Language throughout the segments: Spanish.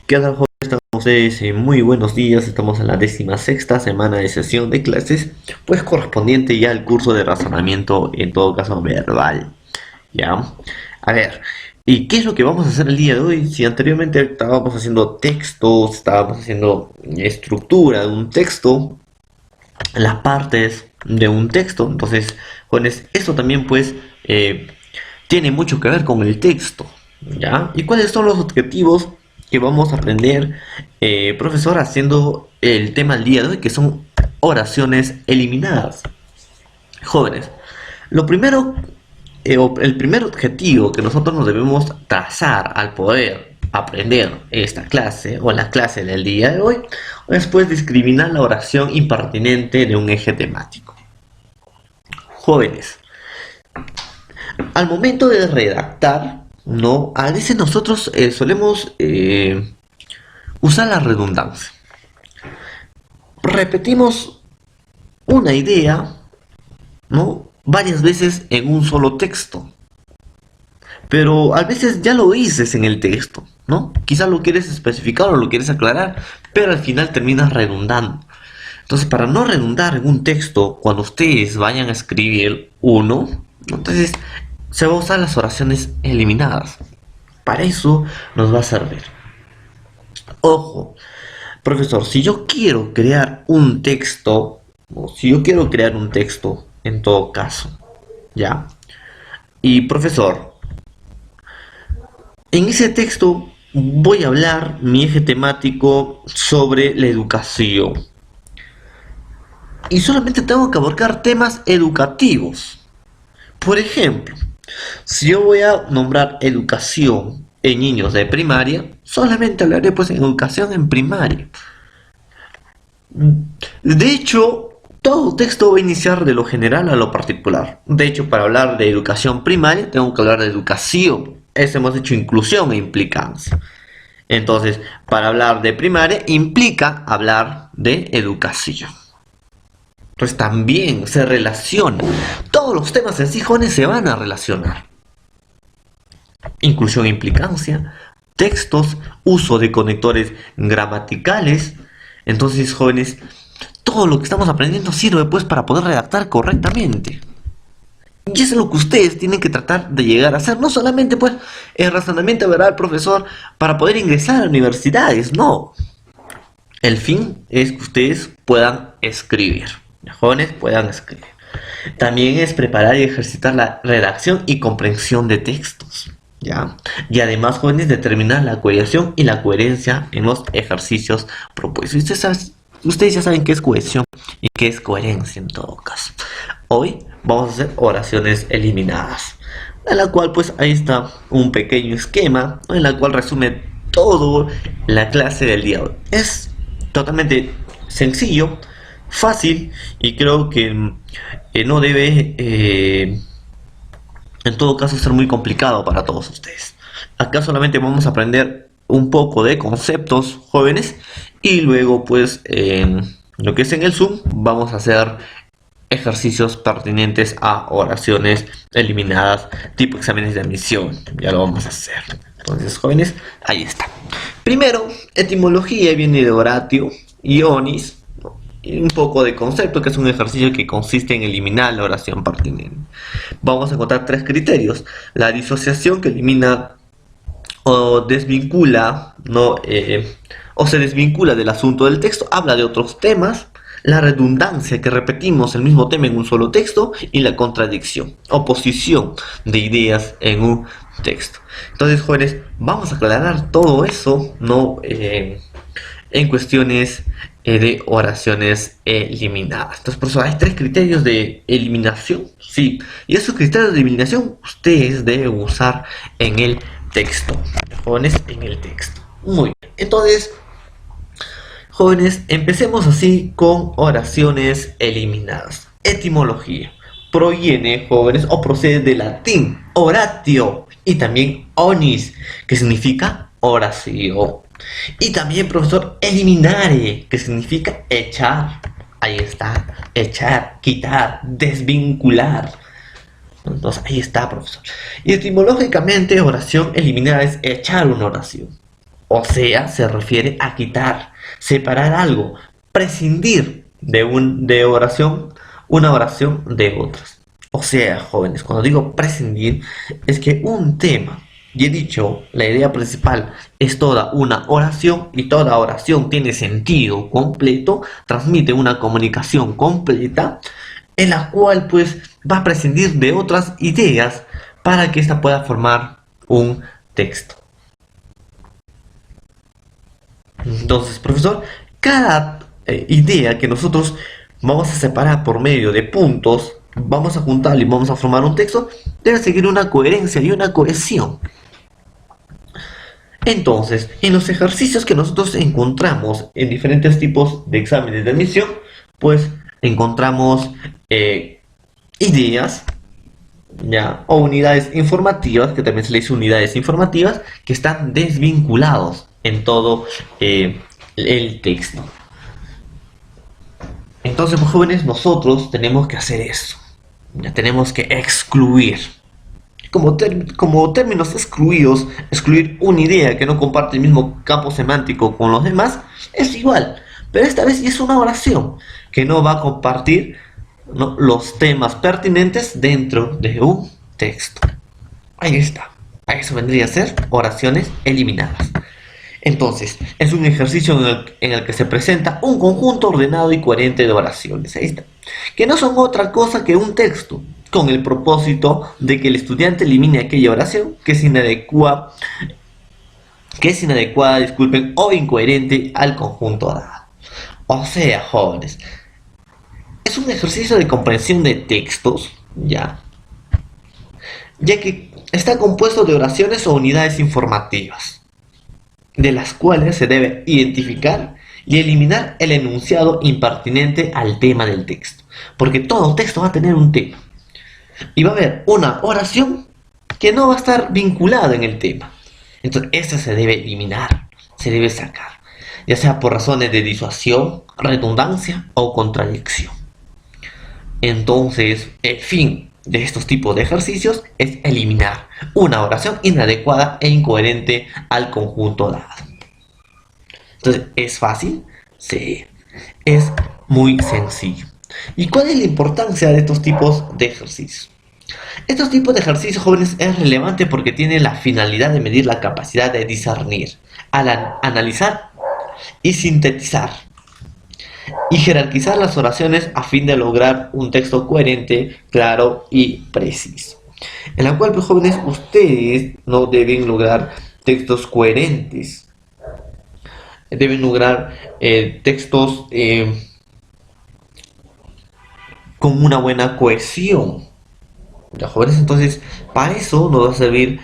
¿Qué tal, jóvenes? Están ustedes muy buenos días. Estamos en la 16ª semana de sesión de clases, pues correspondiente ya al curso de razonamiento, en todo caso verbal. ¿Ya? A ver, ¿y qué es lo que vamos a hacer el día de hoy? Si anteriormente estábamos haciendo textos, estábamos haciendo estructura de un texto, las partes de un texto, entonces, jóvenes, esto también pues tiene mucho que ver con el texto, ¿ya? ¿Y cuáles son los objetivos que vamos a aprender, profesor, haciendo el tema del día de hoy, que son oraciones eliminadas? Jóvenes, lo primero, el primer objetivo que nosotros nos debemos trazar al poder aprender esta clase o la clase del día de hoy es pues discriminar la oración impertinente de un eje temático. Jóvenes, al momento de redactar, ¿no? A veces nosotros solemos usar la redundancia. Repetimos una idea, ¿no? Varias veces en un solo texto. Pero a veces ya lo dices en el texto, ¿no? Quizás lo quieres especificar o lo quieres aclarar, pero al final terminas redundando. Entonces, para no redundar en un texto, cuando ustedes vayan a escribir uno, entonces se va a usar las oraciones eliminadas. Para eso nos va a servir. Ojo, profesor, si yo quiero crear un texto, o si yo quiero crear un texto, en todo caso, ¿ya? Y profesor, en ese texto voy a hablar mi eje temático sobre la educación. Y solamente tengo que abarcar temas educativos. Por ejemplo, si yo voy a nombrar educación en niños de primaria, solamente hablaré pues en educación en primaria. De hecho, todo texto va a iniciar de lo general a lo particular. De hecho, para hablar de educación primaria, tengo que hablar de educación. Eso hemos hecho inclusión e implicancia. Entonces, para hablar de primaria, implica hablar de educación. Entonces también se relaciona. Todos los temas en sí, jóvenes, se van a relacionar. Inclusión e implicancia, textos, uso de conectores gramaticales. Entonces, jóvenes, todo lo que estamos aprendiendo sirve pues para poder redactar correctamente. Y eso es lo que ustedes tienen que tratar de llegar a hacer. No solamente pues el razonamiento verbal, profesor, para poder ingresar a universidades, no. El fin es que ustedes puedan escribir. Los jóvenes puedan escribir. También es preparar y ejercitar la redacción y comprensión de textos, ¿ya? Y además, jóvenes, determinar la cohesión y la coherencia en los ejercicios propuestos. Ustedes ya saben qué es cohesión y qué es coherencia en todo caso. Hoy vamos a hacer oraciones eliminadas, en la cual pues ahí está un pequeño esquema, ¿no? En la cual resume todo la clase del día de hoy. Es totalmente sencillo, fácil, y creo que no debe en todo caso ser muy complicado para todos ustedes. Acá solamente vamos a aprender un poco de conceptos, jóvenes, y luego pues en lo que es en el Zoom vamos a hacer ejercicios pertinentes a oraciones eliminadas tipo exámenes de admisión. Ya lo vamos a hacer. Entonces, jóvenes, ahí está. Primero, etimología viene de oratio, ionis, y un poco de concepto, que es un ejercicio que consiste en eliminar la oración pertinente. Vamos a encontrar tres criterios: la disociación, que elimina o desvincula, ¿no? O se desvincula del asunto del texto, habla de otros temas; la redundancia, que repetimos el mismo tema en un solo texto; y la contradicción, oposición de ideas en un texto. Entonces, jóvenes, vamos a aclarar todo eso, ¿no? En cuestiones de oraciones eliminadas. Entonces, por eso hay tres criterios de eliminación, sí, y esos criterios de eliminación ustedes deben usar en el texto, jóvenes, en el texto. Muy bien, entonces, jóvenes, empecemos así con oraciones eliminadas. Etimología: proviene, jóvenes, o procede del latín oratio y también onis, que significa oración. Y también, profesor, eliminare, que significa echar. Ahí está, echar, quitar, desvincular. Entonces, ahí está, profesor. Y etimológicamente, oración eliminada es echar una oración. O sea, se refiere a quitar, separar algo, prescindir de oración, una oración de otras. O sea, jóvenes, cuando digo prescindir, es que un tema, y he dicho, la idea principal es toda una oración y toda oración tiene sentido completo, transmite una comunicación completa, en la cual pues va a prescindir de otras ideas para que ésta pueda formar un texto. Entonces, profesor, cada idea que nosotros vamos a separar por medio de puntos, vamos a juntar y vamos a formar un texto, debe seguir una coherencia y una cohesión. Entonces, en los ejercicios que nosotros encontramos en diferentes tipos de exámenes de admisión, pues encontramos ideas, ya, o unidades informativas, que también se le dice unidades informativas, que están desvinculados en todo el texto. Entonces, pues, jóvenes, nosotros tenemos que hacer eso. Ya tenemos que excluir. Como términos excluidos, excluir una idea que no comparte el mismo campo semántico con los demás, es igual. Pero esta vez es una oración que no va a compartir, ¿no?, los temas pertinentes dentro de un texto. Ahí está. A eso vendría a ser oraciones eliminadas. Entonces, es un ejercicio en el que se presenta un conjunto ordenado y coherente de oraciones. Ahí está. Que no son otra cosa que un texto, con el propósito de que el estudiante elimine aquella oración que es inadecuada, disculpen, o incoherente al conjunto dado. O sea, jóvenes, es un ejercicio de comprensión de textos, ya que está compuesto de oraciones o unidades informativas, de las cuales se debe identificar y eliminar el enunciado impertinente al tema del texto, porque todo texto va a tener un tema y va a haber una oración que no va a estar vinculada en el tema. Entonces, esta se debe eliminar, se debe sacar, ya sea por razones de disuasión, redundancia o contradicción. Entonces, el fin de estos tipos de ejercicios es eliminar una oración inadecuada e incoherente al conjunto dado. Entonces, ¿es fácil? Sí, es muy sencillo. ¿Y cuál es la importancia de estos tipos de ejercicios? Estos tipos de ejercicios, jóvenes, es relevante porque tienen la finalidad de medir la capacidad de discernir, analizar y sintetizar y jerarquizar las oraciones a fin de lograr un texto coherente, claro y preciso. En la cual, pues, jóvenes, ustedes no deben lograr textos coherentes, deben lograr textos con una buena cohesión. Ya, jóvenes, entonces para eso nos va a servir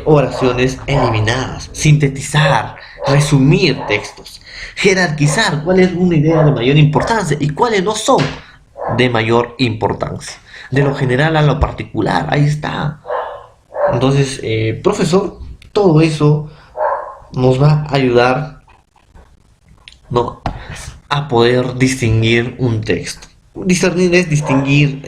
oraciones eliminadas, sintetizar, resumir textos, jerarquizar cuál es una idea de mayor importancia y cuáles no son de mayor importancia, de lo general a lo particular. Ahí está. Entonces, profesor, todo eso nos va a ayudar, ¿no?, a poder distinguir un texto. Discernir es distinguir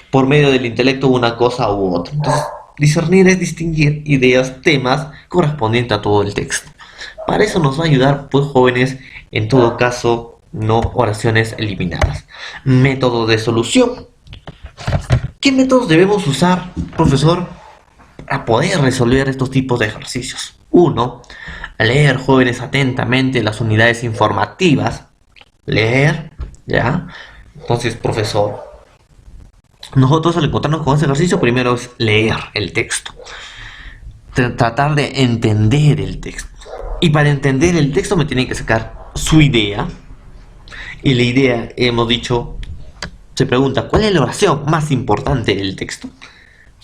por medio del intelecto una cosa u otra. Entonces, discernir es distinguir ideas, temas correspondientes a todo el texto. Para eso nos va a ayudar, pues, jóvenes, en todo caso, no oraciones eliminadas. Método de solución. ¿Qué métodos debemos usar, profesor, para poder resolver estos tipos de ejercicios? 1. Leer, jóvenes, atentamente las unidades informativas. Leer, ¿ya? Entonces, profesor, nosotros al encontrarnos con este ejercicio, primero es leer el texto, tratar de entender el texto. Y para entender el texto me tienen que sacar su idea. Y la idea, hemos dicho, se pregunta, ¿cuál es la oración más importante del texto?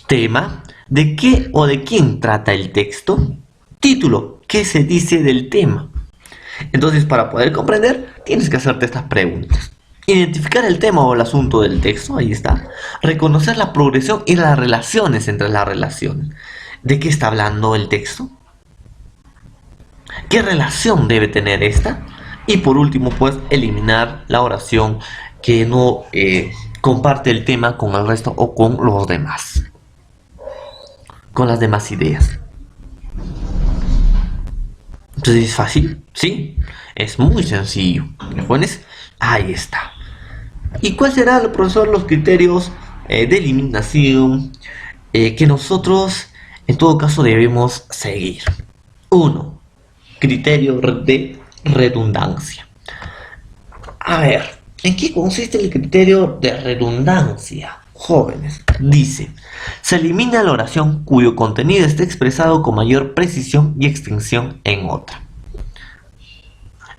Tema, ¿de qué o de quién trata el texto? Título, ¿qué se dice del tema? Entonces, para poder comprender, tienes que hacerte estas preguntas. Identificar el tema o el asunto del texto, ahí está. Reconocer la progresión y las relaciones entre las relaciones. ¿De qué está hablando el texto? ¿Qué relación debe tener esta? Y por último, pues, eliminar la oración que no comparte el tema con el resto o con los demás, con las demás ideas. Entonces, ¿es fácil? Sí, es muy sencillo. Jóvenes, ahí está. ¿Y cuál será, profesor, los criterios de eliminación que nosotros en todo caso debemos seguir? Uno, criterio de redundancia. A ver, ¿en qué consiste el criterio de redundancia, jóvenes? Dice, se elimina la oración cuyo contenido esté expresado con mayor precisión y extensión en otra.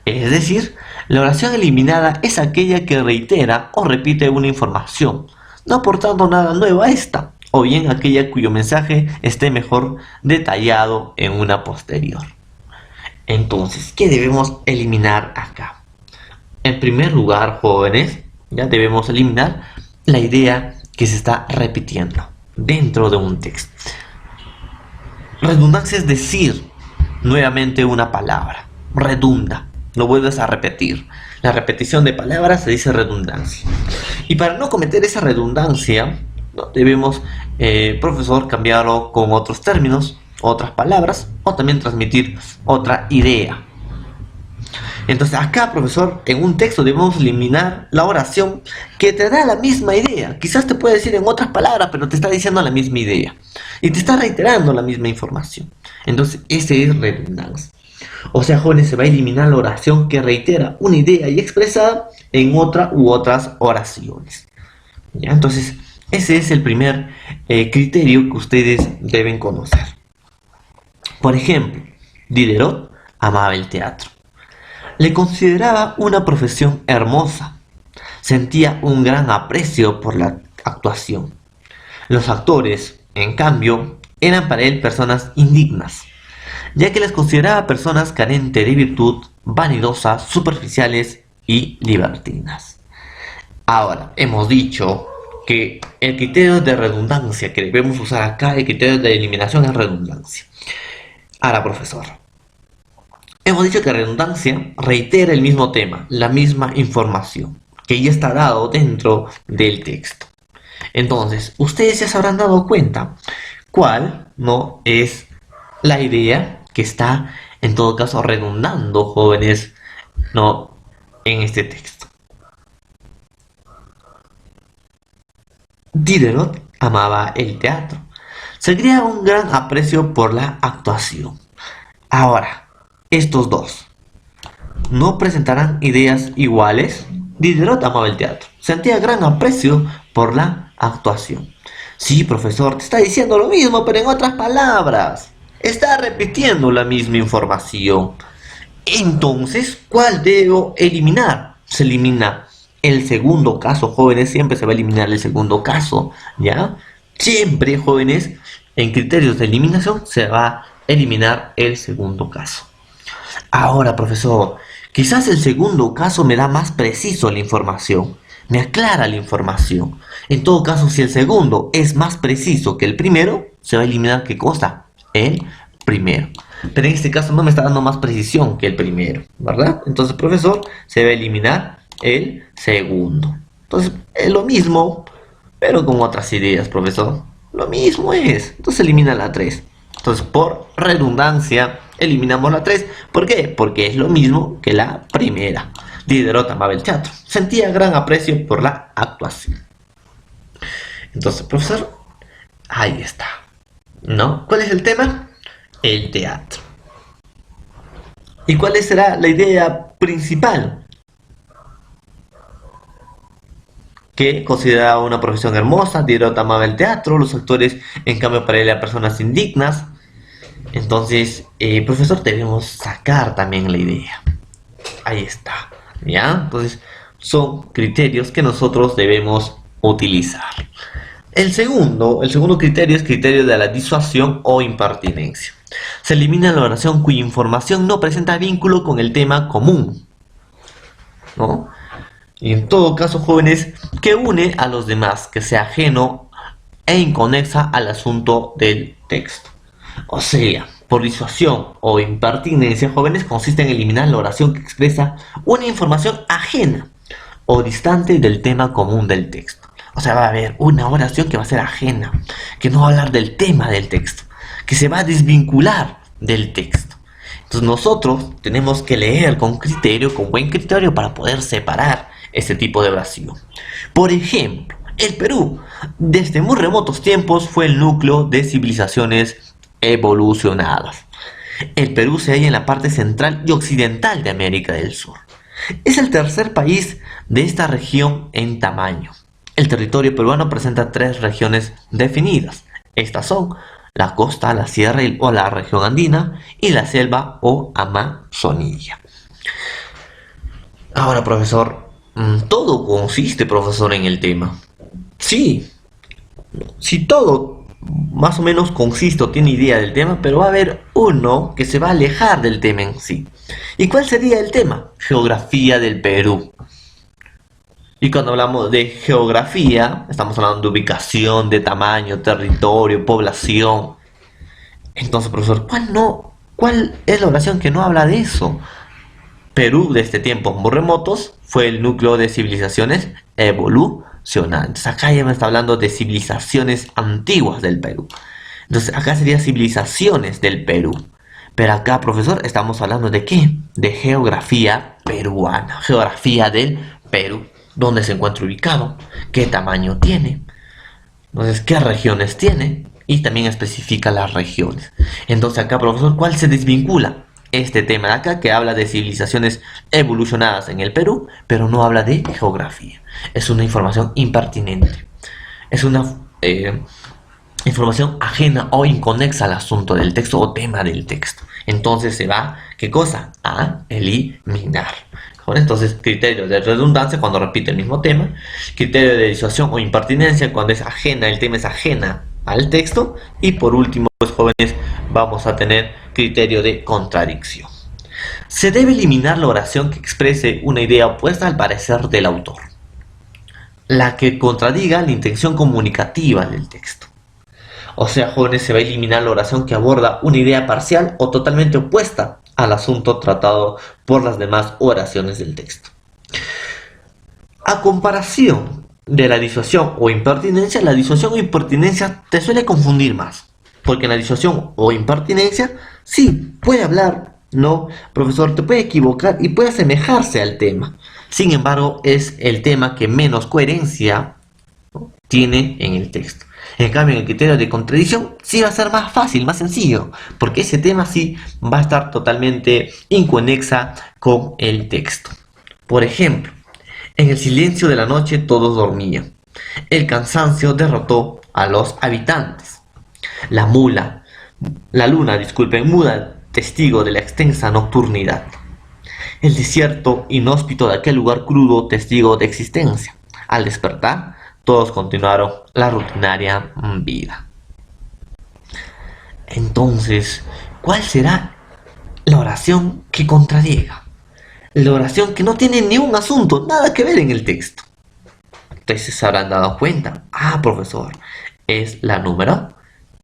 Es decir, la oración eliminada es aquella que reitera o repite una información, no aportando nada nuevo a esta, o bien aquella cuyo mensaje esté mejor detallado en una posterior. Entonces, ¿qué debemos eliminar acá? En primer lugar, jóvenes, ya debemos eliminar la idea que se está repitiendo dentro de un texto. Redundancia es decir nuevamente una palabra, redunda, lo vuelves a repetir. La repetición de palabras se dice redundancia. Y para no cometer esa redundancia, ¿no? Debemos, profesor, cambiarlo con otros términos, otras palabras, o también transmitir otra idea. Entonces acá, profesor, en un texto debemos eliminar la oración que te da la misma idea. Quizás te puede decir en otras palabras, pero te está diciendo la misma idea. Y te está reiterando la misma información. Entonces, ese es redundancia. O sea, jóvenes, se va a eliminar la oración que reitera una idea y expresada en otra u otras oraciones. ¿Ya? Entonces, ese es el primer criterio que ustedes deben conocer. Por ejemplo, Diderot amaba el teatro. Le consideraba una profesión hermosa. Sentía un gran aprecio por la actuación. Los actores, en cambio, eran para él personas indignas, ya que las consideraba personas carentes de virtud, vanidosas, superficiales y libertinas. Ahora, hemos dicho que el criterio de redundancia que debemos usar acá, el criterio de eliminación es redundancia. Ahora, profesor, hemos dicho que redundancia reitera el mismo tema, la misma información, que ya está dado dentro del texto. Entonces, ustedes ya se habrán dado cuenta cuál no es la idea que está, en todo caso, redundando, jóvenes, no en este texto. Diderot amaba el teatro. Se crea un gran aprecio por la actuación. Ahora, estos dos no presentarán ideas iguales. Diderot amaba el teatro. Sentía gran aprecio por la actuación. Sí, profesor, te está diciendo lo mismo, pero en otras palabras. Está repitiendo la misma información. Entonces, ¿cuál debo eliminar? Se elimina el segundo caso, jóvenes. Siempre se va a eliminar el segundo caso, ¿ya? Siempre, jóvenes, en criterios de eliminación se va a eliminar el segundo caso. Ahora, profesor, quizás el segundo caso me da más preciso la información, me aclara la información. En todo caso, si el segundo es más preciso que el primero, se va a eliminar ¿qué cosa? El primero. Pero en este caso no me está dando más precisión que el primero, ¿verdad? Entonces, profesor, se va a eliminar el segundo. Entonces, es lo mismo, pero con otras ideas, profesor. Lo mismo es. Entonces, elimina la 3. Entonces, por redundancia, eliminamos la 3. ¿Por qué? Porque es lo mismo que la primera. Diderot amaba el teatro. Sentía gran aprecio por la actuación. Entonces, profesor, ahí está. ¿No? ¿Cuál es el tema? El teatro. ¿Y cuál será la idea principal? Que consideraba una profesión hermosa. Diderot amaba el teatro. Los actores, en cambio, para él eran personas indignas. Entonces, profesor, debemos sacar también la idea. Ahí está. ¿Ya? Entonces, son criterios que nosotros debemos utilizar. El segundo criterio es criterio de la disuasión o impertinencia. Se elimina la oración cuya información no presenta vínculo con el tema común, ¿no? Y en todo caso, jóvenes, que une a los demás, que sea ajeno e inconexa al asunto del texto. O sea, por disuasión o impertinencia, jóvenes, consiste en eliminar la oración que expresa una información ajena o distante del tema común del texto. O sea, va a haber una oración que va a ser ajena, que no va a hablar del tema del texto, que se va a desvincular del texto. Entonces nosotros tenemos que leer con criterio, con buen criterio, para poder separar este tipo de oración. Por ejemplo, el Perú, desde muy remotos tiempos, fue el núcleo de civilizaciones evolucionadas. El Perú se halla en la parte central y occidental de América del Sur. Es el tercer país de esta región en tamaño. El territorio peruano presenta tres regiones definidas. Estas son la costa, la sierra o la región andina y la selva o Amazonía. Ahora, profesor, todo consiste, profesor, en el tema. Sí, si todo más o menos consiste o tiene idea del tema, pero va a haber uno que se va a alejar del tema en sí. ¿Y cuál sería el tema? Geografía del Perú. Y cuando hablamos de geografía, estamos hablando de ubicación, de tamaño, territorio, población. Entonces, profesor, ¿cuál es la oración que no habla de eso? Perú, desde tiempos muy remotos, fue el núcleo de civilizaciones evolucionantes. Acá ya me está hablando de civilizaciones antiguas del Perú. Entonces, acá sería civilizaciones del Perú. Pero acá, profesor, estamos hablando de ¿qué? De geografía peruana. Geografía del Perú. ¿Dónde se encuentra ubicado? ¿Qué tamaño tiene? Entonces, ¿qué regiones tiene? Y también especifica las regiones. Entonces, acá, profesor, ¿cuál se desvincula? Este tema de acá que habla de civilizaciones evolucionadas en el Perú, pero no habla de geografía. Es una información impertinente. Es una información ajena o inconexa al asunto del texto o tema del texto. Entonces se va, ¿qué cosa? A eliminar. Entonces, criterio de redundancia cuando repite el mismo tema, criterio de disuasión o impertinencia cuando es ajena, el tema es ajena al texto, y por último, pues jóvenes, vamos a tener criterio de contradicción. Se debe eliminar la oración que exprese una idea opuesta al parecer del autor, la que contradiga la intención comunicativa del texto. O sea, jóvenes, se va a eliminar la oración que aborda una idea parcial o totalmente opuesta al asunto tratado por las demás oraciones del texto. A comparación de la disuasión o impertinencia, la disuasión o impertinencia te suele confundir más. Porque en la disuasión o impertinencia, sí, puede hablar, no, profesor, te puede equivocar y puede asemejarse al tema. Sin embargo, es el tema que menos coherencia, ¿no?, tiene en el texto. En cambio, en el criterio de contradicción sí va a ser más fácil, más sencillo, porque ese tema sí va a estar totalmente inconexa con el texto. Por ejemplo, en el silencio de la noche todos dormían. El cansancio derrotó a los habitantes. La luna, muda testigo de la extensa nocturnidad. El desierto inhóspito de aquel lugar crudo, testigo de existencia. Al despertar, todos continuaron la rutinaria vida. Entonces, ¿cuál será la oración que contradiga? La oración que no tiene ni un asunto, nada que ver en el texto. Entonces se habrán dado cuenta. Profesor, es la número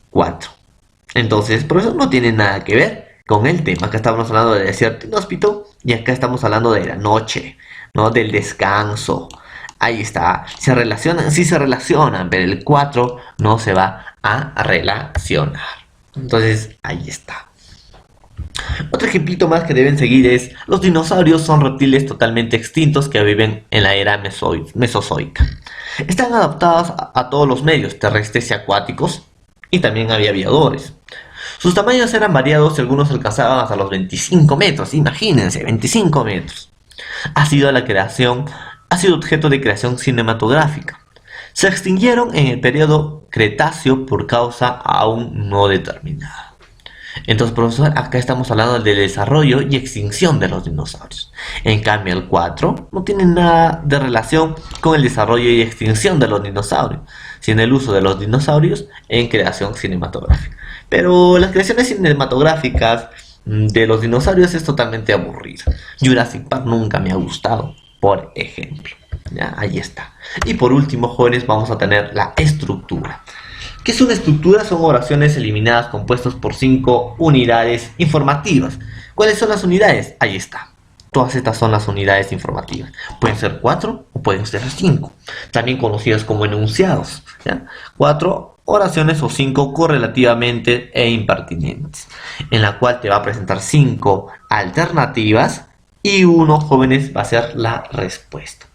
4. Entonces, profesor, no tiene nada que ver con el tema. Acá estamos hablando del desierto inhóspito y acá estamos hablando de la noche, ¿no? Del descanso. Ahí está. ¿Se relacionan? Sí se relacionan, pero el 4 no se va a relacionar. Entonces, ahí está. Otro ejemplito más que deben seguir es: los dinosaurios son reptiles totalmente extintos que viven en la era mesozoica. Están adaptados a todos los medios terrestres y acuáticos, y también había aviadores. Sus tamaños eran variados y algunos alcanzaban hasta los 25 metros. Imagínense, 25 metros. Ha sido objeto de creación cinematográfica. Se extinguieron en el periodo Cretáceo por causa aún no determinada. Entonces, profesor, acá estamos hablando del desarrollo y extinción de los dinosaurios. En cambio, el 4 no tiene nada de relación con el desarrollo y extinción de los dinosaurios, sino el uso de los dinosaurios en creación cinematográfica. Pero las creaciones cinematográficas de los dinosaurios es totalmente aburrido. Jurassic Park nunca me ha gustado, por ejemplo. Ya, ahí está. Y por último, jóvenes, vamos a tener la estructura. ¿Qué es una estructura? Son oraciones eliminadas compuestas por 5 unidades informativas. ¿Cuáles son las unidades? Ahí está. Todas estas son las unidades informativas. Pueden ser 4 o pueden ser 5, también conocidas como enunciados, ¿ya? 4 oraciones o 5 correlativamente e impertinentes, en la cual te va a presentar 5 alternativas y uno, jóvenes, va a ser la respuesta.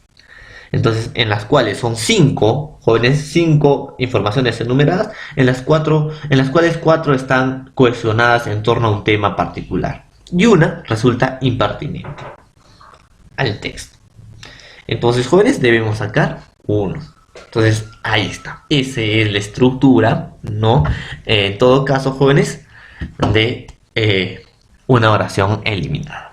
Entonces, en las cuales son 5 jóvenes, 5 informaciones enumeradas, en las cuales 4 están cohesionadas en torno a un tema particular y una resulta impertinente al texto. Entonces, jóvenes, debemos sacar 1. Entonces, ahí está. Esa es la estructura, ¿no? En todo caso, jóvenes, de una oración eliminada.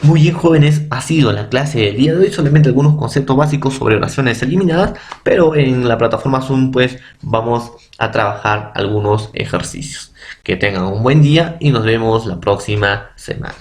Muy bien, jóvenes, ha sido la clase del día de hoy, solamente algunos conceptos básicos sobre oraciones eliminadas, pero en la plataforma Zoom pues vamos a trabajar algunos ejercicios. Que tengan un buen día y nos vemos la próxima semana.